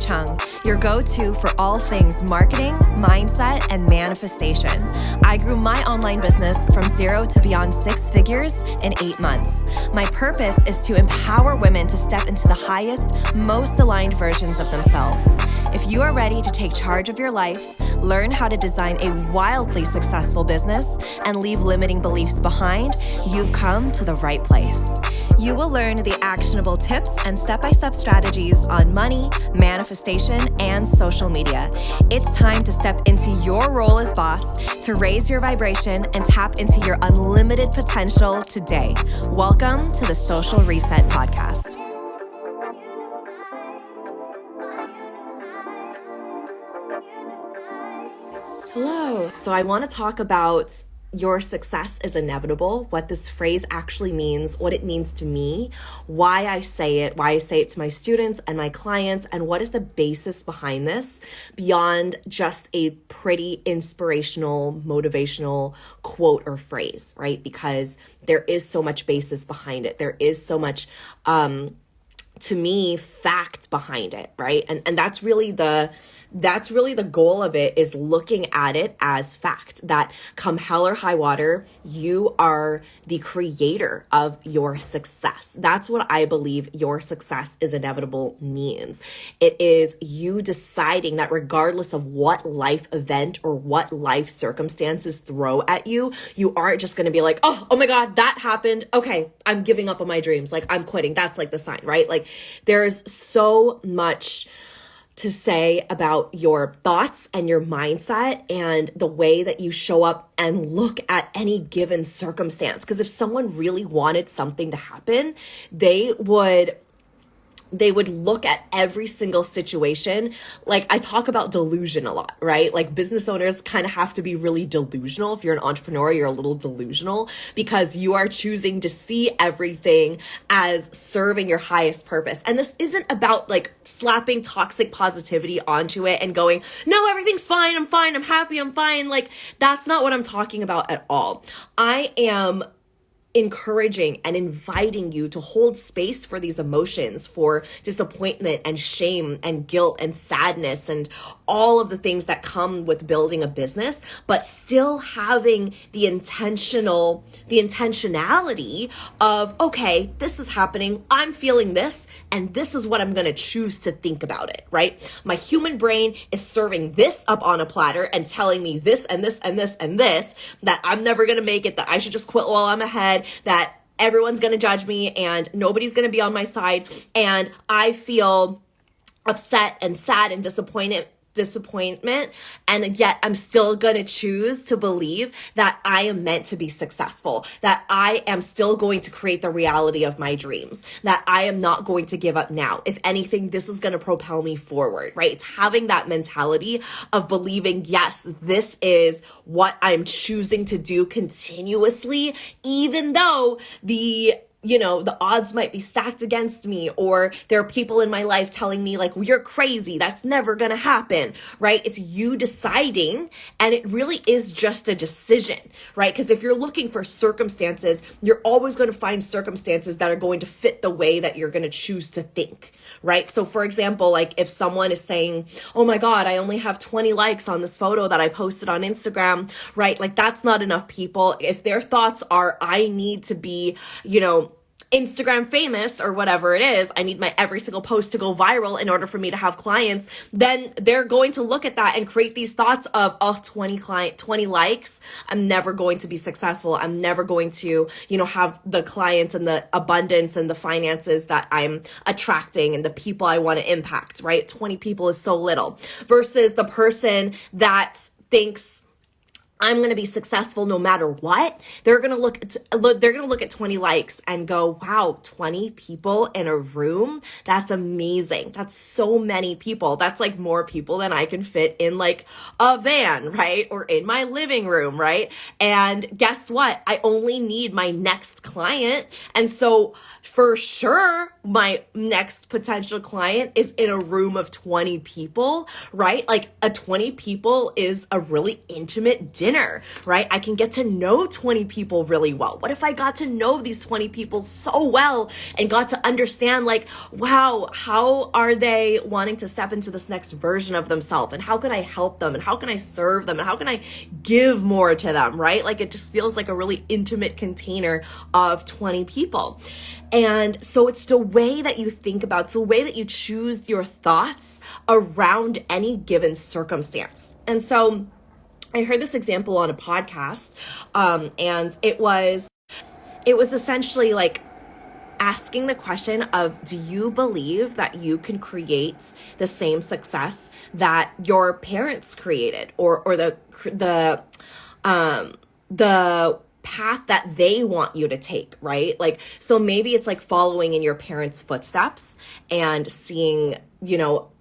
Chung, your go-to for all things marketing, mindset, and manifestation. I grew my online business from 0 to beyond 6 figures in 8 months. My purpose is to empower women to step into the highest, most aligned versions of themselves. If you are ready to take charge of your life, learn how to design a wildly successful business, and leave limiting beliefs behind, you've come to the right place. You will learn the actionable tips and step-by-step strategies on money, manifestation, and social media. It's time to step into your role as boss, to raise your vibration and tap into your unlimited potential today. Welcome to the Social Reset Podcast. Hello. So I want to talk about your success is inevitable, what this phrase actually means, what it means to me, why I say it to my students and my clients, and what is the basis behind this beyond just a pretty inspirational, motivational quote or phrase, right? Because there is so much basis behind it. There is so much, to me, fact behind it, right? And that's really the goal of it, is looking at it as fact, that come hell or high water, you are the creator of your success. That's what I believe your success is inevitable means. It is you deciding that regardless of what life event or what life circumstances throw at you, you aren't just going to be like, oh my God, that happened. Okay, I'm giving up on my dreams. Like, I'm quitting. That's like the sign, right? Like, there's so much to say about your thoughts and your mindset and the way that you show up and look at any given circumstance. Because if someone really wanted something to happen, they would look at every single situation. Like, I talk about delusion a lot, right? Like, business owners kind of have to be really delusional. If you're an entrepreneur, you're a little delusional because you are choosing to see everything as serving your highest purpose. And this isn't about like slapping toxic positivity onto it and going, no, everything's fine. I'm happy. I'm fine. Like, that's not what I'm talking about at all. I am encouraging and inviting you to hold space for these emotions, for disappointment and shame and guilt and sadness and all of the things that come with building a business, but still having the intentionality of, okay, this is happening, I'm feeling this, and this is what I'm going to choose to think about it, right? My human brain is serving this up on a platter and telling me this and this and this and this, that I'm never going to make it, that I should just quit while I'm ahead, that everyone's going to judge me and nobody's going to be on my side. And I feel upset and sad and disappointment, and yet I'm still going to choose to believe that I am meant to be successful, that I am still going to create the reality of my dreams, that I am not going to give up now. If anything, this is going to propel me forward, right? It's having that mentality of believing, yes, this is what I'm choosing to do continuously, even though the odds might be stacked against me, or there are people in my life telling me like, well, you're crazy, that's never gonna happen, right? It's you deciding, and it really is just a decision, right? Because if you're looking for circumstances, you're always going to find circumstances that are going to fit the way that you're going to choose to think, right? So for example, like if someone is saying, oh my God, I only have 20 likes on this photo that I posted on Instagram, right? Like, that's not enough people. If their thoughts are, I need to be, Instagram famous or whatever it is, I need my every single post to go viral in order for me to have clients, then they're going to look at that and create these thoughts of, 20 likes, I'm never going to be successful. I'm never going to, have the clients and the abundance and the finances that I'm attracting and the people I want to impact, right? 20 people is so little, versus the person that thinks, I'm going to be successful no matter what. They're going to look at 20 likes and go, wow, 20 people in a room. That's amazing. That's so many people. That's like more people than I can fit in like a van, right? Or in my living room, right? And guess what? I only need my next client. And so for sure, my next potential client is in a room of 20 people, right? Like a 20 people is a really intimate dinner. dinner, right? I can get to know 20 people really well. What if I got to know these 20 people so well and got to understand like, wow, how are they wanting to step into this next version of themselves? And how can I help them? And how can I serve them? And how can I give more to them, right? Like it just feels like a really intimate container of 20 people. And so it's the way that you think about, it's the way that you choose your thoughts around any given circumstance. And so I heard this example on a podcast, and it was essentially like asking the question of, do you believe that you can create the same success that your parents created, or the path that they want you to take, right? Like, so maybe it's like following in your parents' footsteps and seeing,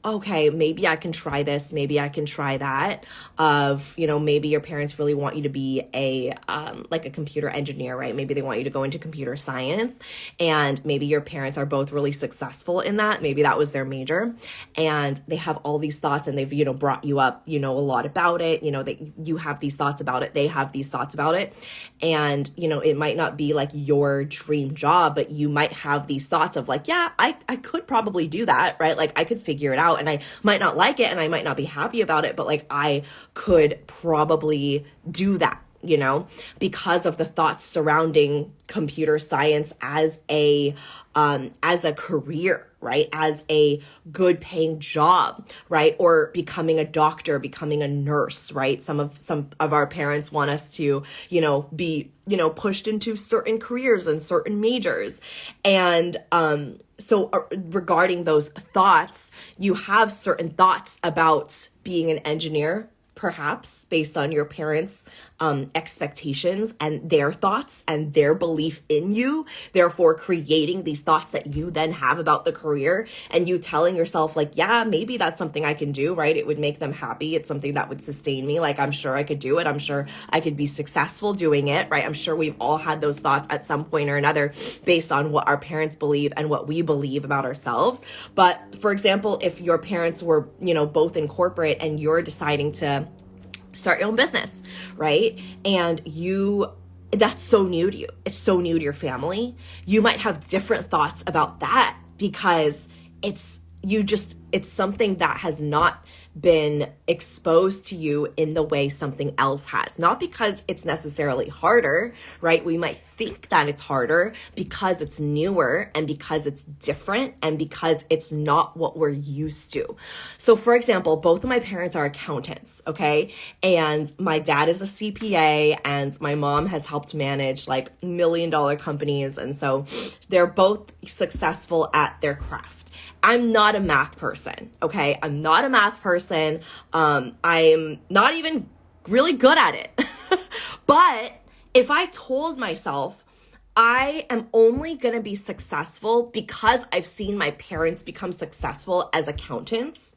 okay, maybe I can try this, maybe I can try that. Maybe your parents really want you to be a computer engineer, right? Maybe they want you to go into computer science, and maybe your parents are both really successful in that. Maybe that was their major, and they have all these thoughts, and they've, brought you up, a lot about it, that you have these thoughts about it, they have these thoughts about it. And, it might not be like your dream job, but you might have these thoughts of like, yeah, I could probably do that, right? Like I could figure it out, and I might not like it and I might not be happy about it, but like I could probably do that, because of the thoughts surrounding computer science as a career, right? As a good paying job, right? Or becoming a doctor, becoming a nurse, right? Some of our parents want us to, be, pushed into certain careers and certain majors. And, so regarding those thoughts, you have certain thoughts about being an engineer, perhaps based on your parents' expectations and their thoughts and their belief in you, therefore creating these thoughts that you then have about the career, and you telling yourself like, yeah, maybe that's something I can do, right? It would make them happy. It's something that would sustain me. Like, I'm sure I could do it. I'm sure I could be successful doing it, right? I'm sure we've all had those thoughts at some point or another based on what our parents believe and what we believe about ourselves. But for example, if your parents were, both in corporate and you're deciding to start your own business, right? And that's so new to you. It's so new to your family. You might have different thoughts about that because it's something that has not been exposed to you in the way something else has. Not because it's necessarily harder, right? We might think that it's harder because it's newer and because it's different and because it's not what we're used to. So for example, both of my parents are accountants, okay? And my dad is a CPA and my mom has helped manage like $1 million companies. And so they're both successful at their craft. I'm not a math person, okay? I'm not a math person. I'm not even really good at it. But if I told myself I am only going to be successful because I've seen my parents become successful as accountants,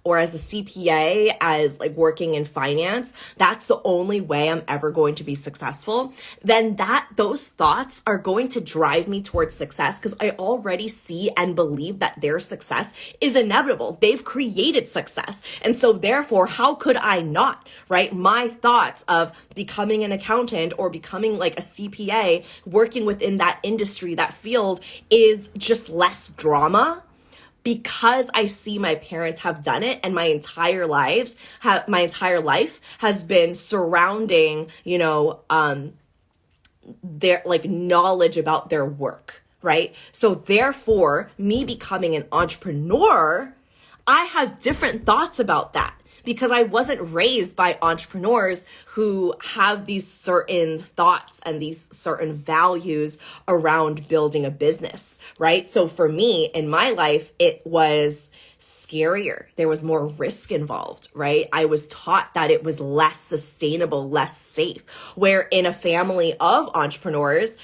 or as a CPA, as like working in finance, that's the only way I'm ever going to be successful, then those thoughts are going to drive me towards success because I already see and believe that their success is inevitable. They've created success. And so therefore, how could I not, right? My thoughts of becoming an accountant or becoming like a CPA, working within that industry, that field, is just less drama, because I see my parents have done it, and my entire life has been surrounding, their like knowledge about their work, right? So therefore, me becoming an entrepreneur, I have different thoughts about that, because I wasn't raised by entrepreneurs who have these certain thoughts and these certain values around building a business, right? So for me, in my life, it was scarier. There was more risk involved, right? I was taught that it was less sustainable, less safe. Where in a family of entrepreneurs,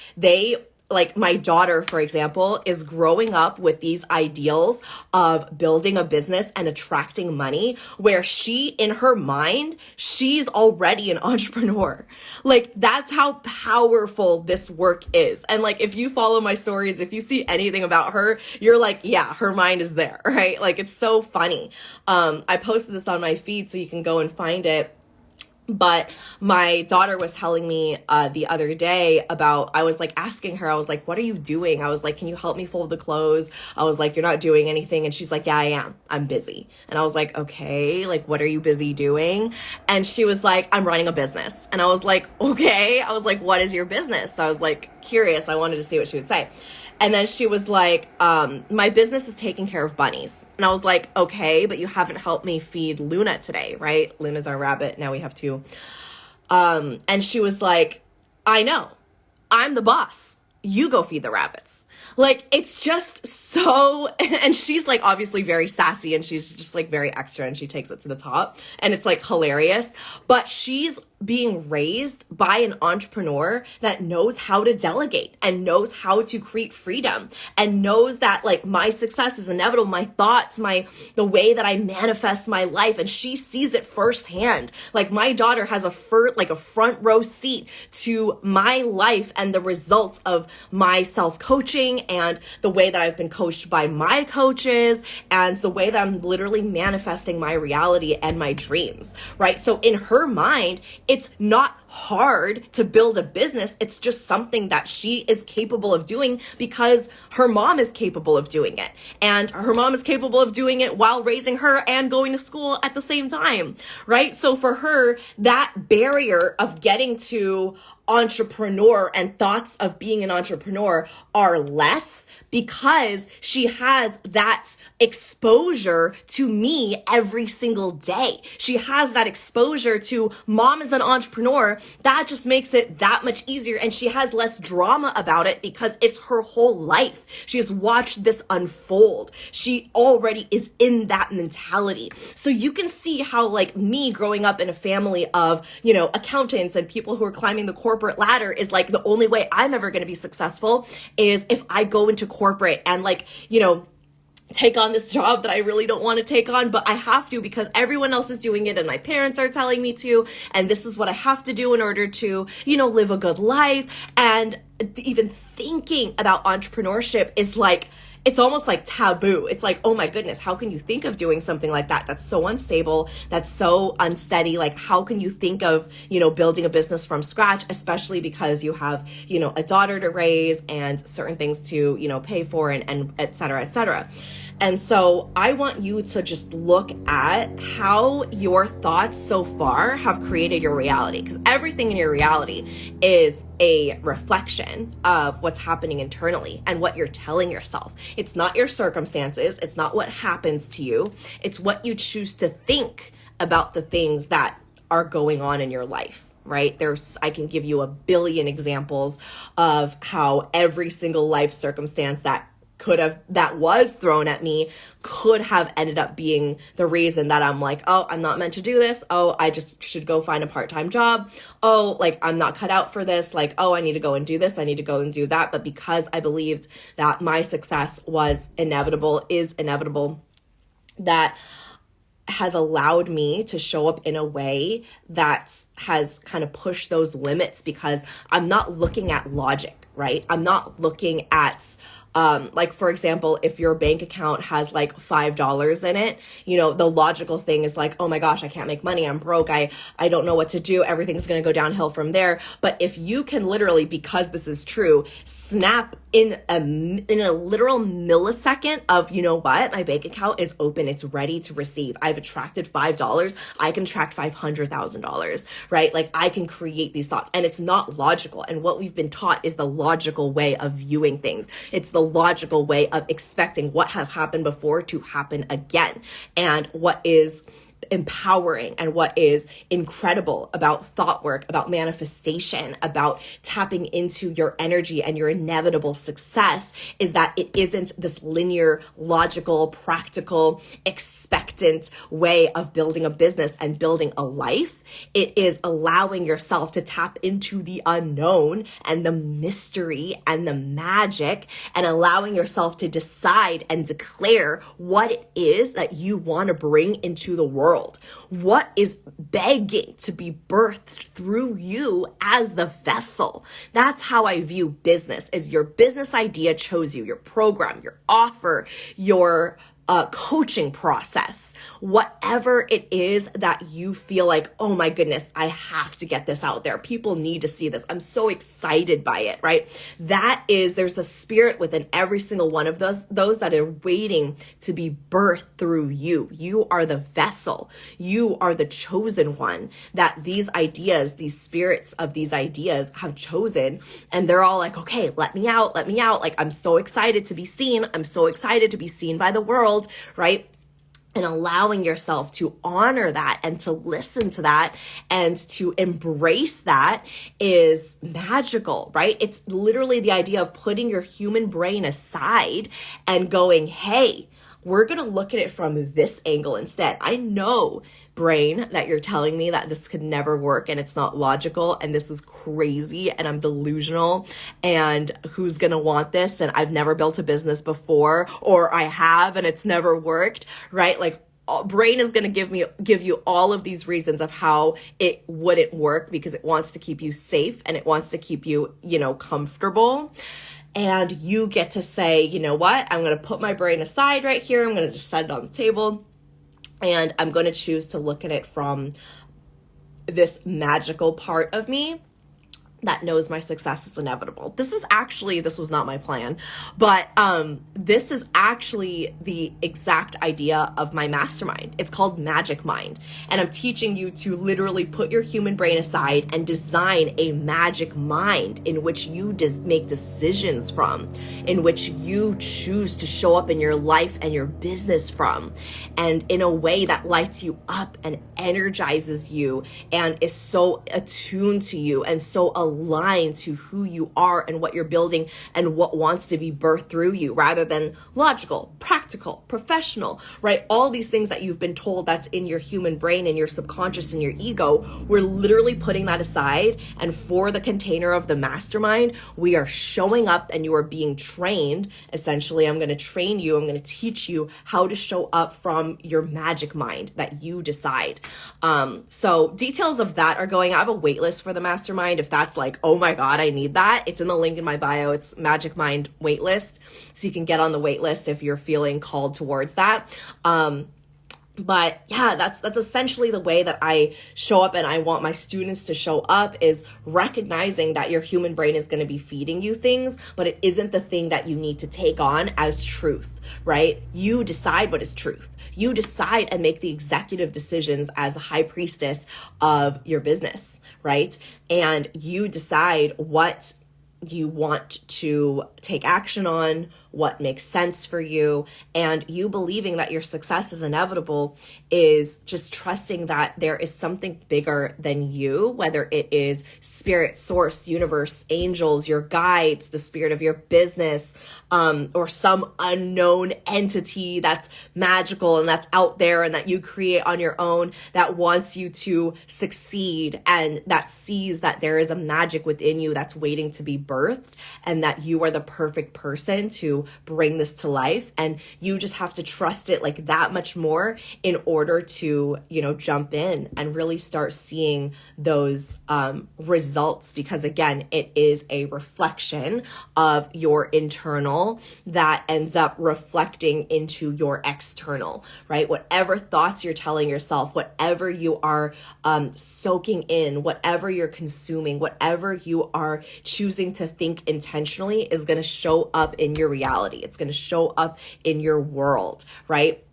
like my daughter, for example, is growing up with these ideals of building a business and attracting money, where in her mind, she's already an entrepreneur. Like, that's how powerful this work is. And like, if you follow my stories, if you see anything about her, you're like, yeah, her mind is there, right? Like, it's so funny. I posted this on my feed so you can go and find it. But my daughter was telling me the other day about, I was like asking her, I was like, what are you doing? I was like, can you help me fold the clothes? I was like, you're not doing anything. And she's like, yeah, I am. I'm busy. And I was like, okay, like, what are you busy doing? And she was like, I'm running a business. And I was like, okay. I was like, what is your business? So I was like curious. I wanted to see what she would say. And then she was like, my business is taking care of bunnies. And I was like, okay, but you haven't helped me feed Luna today, right? Luna's our rabbit. Now we have two. And she was like, I know. I'm the boss. You go feed the rabbits. Like, it's just so, and she's like obviously very sassy and she's just like very extra and she takes it to the top and it's like hilarious, but she's being raised by an entrepreneur that knows how to delegate and knows how to create freedom and knows that like my success is inevitable, my thoughts, the way that I manifest my life, and she sees it firsthand. Like, my daughter has a front row seat to my life and the results of my self-coaching and the way that I've been coached by my coaches and the way that I'm literally manifesting my reality and my dreams, right? So in her mind, it's not hard to build a business. It's just something that she is capable of doing because her mom is capable of doing it. And her mom is capable of doing it while raising her and going to school at the same time, right? So for her, that barrier of getting to entrepreneur and thoughts of being an entrepreneur are less because she has that exposure to me every single day. She has that exposure to mom is an entrepreneur. That just makes it that much easier. And she has less drama about it because it's her whole life. She has watched this unfold. She already is in that mentality. So you can see how, like, me growing up in a family of, accountants and people who are climbing the corporate ladder is like the only way I'm ever going to be successful is if I go into corporate and take on this job that I really don't want to take on, but I have to because everyone else is doing it and my parents are telling me to, and this is what I have to do in order to, live a good life. And even thinking about entrepreneurship is like, it's almost like taboo. It's like, oh my goodness, how can you think of doing something like that? That's so unstable. That's so unsteady. Like, how can you think of, building a business from scratch, especially because you have, a daughter to raise and certain things to, pay for and et cetera, et cetera. And so I want you to just look at how your thoughts so far have created your reality, because everything in your reality is a reflection of what's happening internally and what you're telling yourself. It's not your circumstances. It's not what happens to you. It's what you choose to think about the things that are going on in your life. Right? I can give you a billion examples of how every single life circumstance that was thrown at me could have ended up being the reason that I'm like, oh, I'm not meant to do this. Oh, I just should go find a part-time job. Oh, like, I'm not cut out for this. Like, oh, I need to go and do this. I need to go and do that. But because I believed that my success is inevitable, that has allowed me to show up in a way that has kind of pushed those limits because I'm not looking at logic, right? I'm not looking at for example, if your bank account has like $5 in it, the logical thing is like, oh my gosh, I can't make money. I'm broke. I don't know what to do. Everything's going to go downhill from there. But if you can literally, because this is true, snap in a literal millisecond of, what, my bank account is open. It's ready to receive. I've attracted $5. I can attract $500,000, right? Like, I can create these thoughts, and it's not logical. And what we've been taught is the logical way of viewing things. It's the logical way of expecting what has happened before to happen again. And what is empowering and what is incredible about thought work, about manifestation, about tapping into your energy and your inevitable success is that it isn't this linear, logical, practical, expectant way of building a business and building a life. It is allowing yourself to tap into the unknown and the mystery and the magic and allowing yourself to decide and declare what it is that you want to bring into the world. What is begging to be birthed through you as the vessel? That's how I view business, is your business idea chose you, your program, your offer, your coaching process, whatever it is that you feel like, oh my goodness, I have to get this out there. People need to see this. I'm so excited by it, right? There's a spirit within every single one of those that are waiting to be birthed through you. You are the vessel. You are the chosen one that these ideas, these spirits of these ideas have chosen. And they're all like, okay, let me out. Like, I'm so excited to be seen. I'm so excited to be seen by the world, right? And allowing yourself to honor that and to listen to that and to embrace that is magical, right? It's literally the idea of putting your human brain aside and going, hey, we're going to look at it from this angle instead. I know, brain, that you're telling me that this could never work and it's not logical and this is crazy and I'm delusional and who's going to want this and I've never built a business before, or I have and it's never worked, right? Like, brain is going to give you all of these reasons of how it wouldn't work because it wants to keep you safe and it wants to keep you, comfortable. And you get to say, you know what? I'm going to put my brain aside right here. I'm going to just set it on the table. And I'm going to choose to look at it from this magical part of me that knows my success is inevitable. This was not my plan, but this is actually the exact idea of my mastermind. It's called Magic Mind. And I'm teaching you to literally put your human brain aside and design a magic mind in which you make decisions from, in which you choose to show up in your life and your business from, and in a way that lights you up and energizes you and is so attuned to you and so aligned to who you are and what you're building and what wants to be birthed through you, rather than logical, practical, professional, right? All these things that you've been told that's in your human brain and your subconscious and your ego, we're literally putting that aside. And for the container of the mastermind, we are showing up and you are being trained. Essentially, I'm going to train you. I'm going to teach you how to show up from your magic mind that you decide. So details of that are going, I have a wait list for the mastermind. If that's like, oh my God, I need that. It's in the link in my bio. It's Magic Mind waitlist. So you can get on the wait list if you're feeling called towards that. But yeah, that's essentially the way that I show up and I want my students to show up, is recognizing that your human brain is going to be feeding you things, but it isn't the thing that you need to take on as truth, right? You decide what is truth. You decide and make the executive decisions as the high priestess of your business, right? And you decide what you want to take action on, what makes sense for you. And you believing that your success is inevitable is just trusting that there is something bigger than you, whether it is spirit, source, universe, angels, your guides, the spirit of your business, or some unknown entity that's magical and that's out there and that you create on your own, that wants you to succeed and that sees that there is a magic within you that's waiting to be birthed and that you are the perfect person to bring this to life. And you just have to trust it like that much more in order to, jump in and really start seeing those results. Because again, it is a reflection of your internal that ends up reflecting into your external, right? Whatever thoughts you're telling yourself, whatever you are soaking in, whatever you're consuming, whatever you are choosing to think intentionally is going to show up in your reality. It's going to show up in your world, right?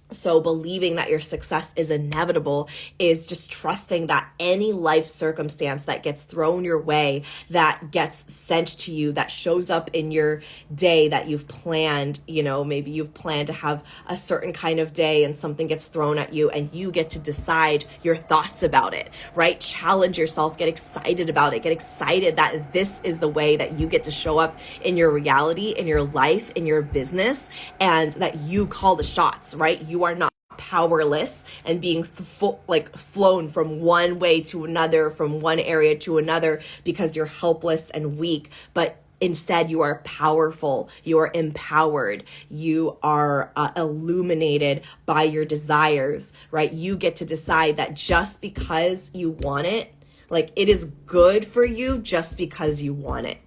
So believing that your success is inevitable is just trusting that any life circumstance that gets thrown your way, that gets sent to you, that shows up in your day that you've planned, maybe you've planned to have a certain kind of day and something gets thrown at you and you get to decide your thoughts about it, right? Challenge yourself, get excited about it, get excited that this is the way that you get to show up in your reality, in your life, in your business, and that you call the shots, right? You are not powerless and being flown from one way to another, from one area to another because you're helpless and weak, but instead you are powerful, you are empowered, you are illuminated by your desires, right? You get to decide that just because you want it, like it is good for you just because you want it.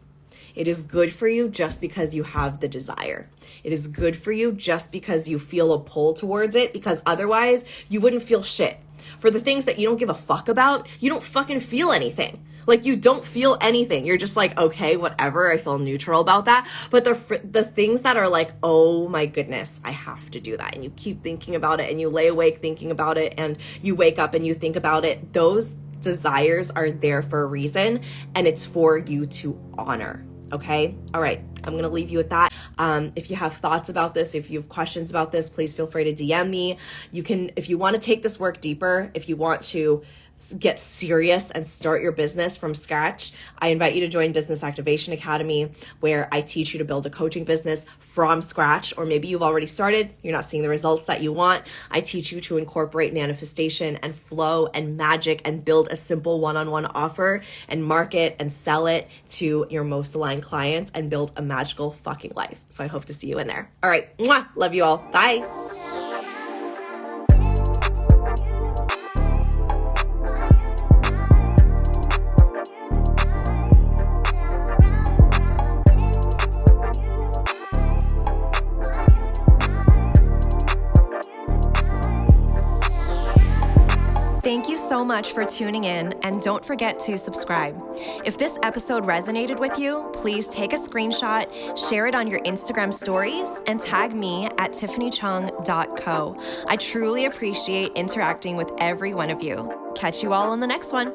It is good for you just because you have the desire. It is good for you just because you feel a pull towards it, because otherwise you wouldn't feel shit. For the things that you don't give a fuck about, you don't fucking feel anything. Like, you don't feel anything. You're just like, okay, whatever. I feel neutral about that. But the things that are like, oh my goodness, I have to do that. And you keep thinking about it, and you lay awake thinking about it, and you wake up and you think about it. Those desires are there for a reason, and it's for you to honor. Okay? All right. I'm going to leave you with that. If you have thoughts about this, if you have questions about this, please feel free to DM me. You can, if you want to take this work deeper, if you want to get serious and start your business from scratch, I invite you to join Business Activation Academy, where I teach you to build a coaching business from scratch. Or maybe you've already started, you're not seeing the results that you want. I teach you to incorporate manifestation and flow and magic and build a simple one-on-one offer and market and sell it to your most aligned clients and build a magical fucking life. So I hope to see you in there. All right. Mwah. Love you all. Bye. Thank you so much for tuning in, and don't forget to subscribe. If this episode resonated with you, please take a screenshot, share it on your Instagram stories, and tag me at tiffanychung.co. I truly appreciate interacting with every one of you. Catch you all on the next one.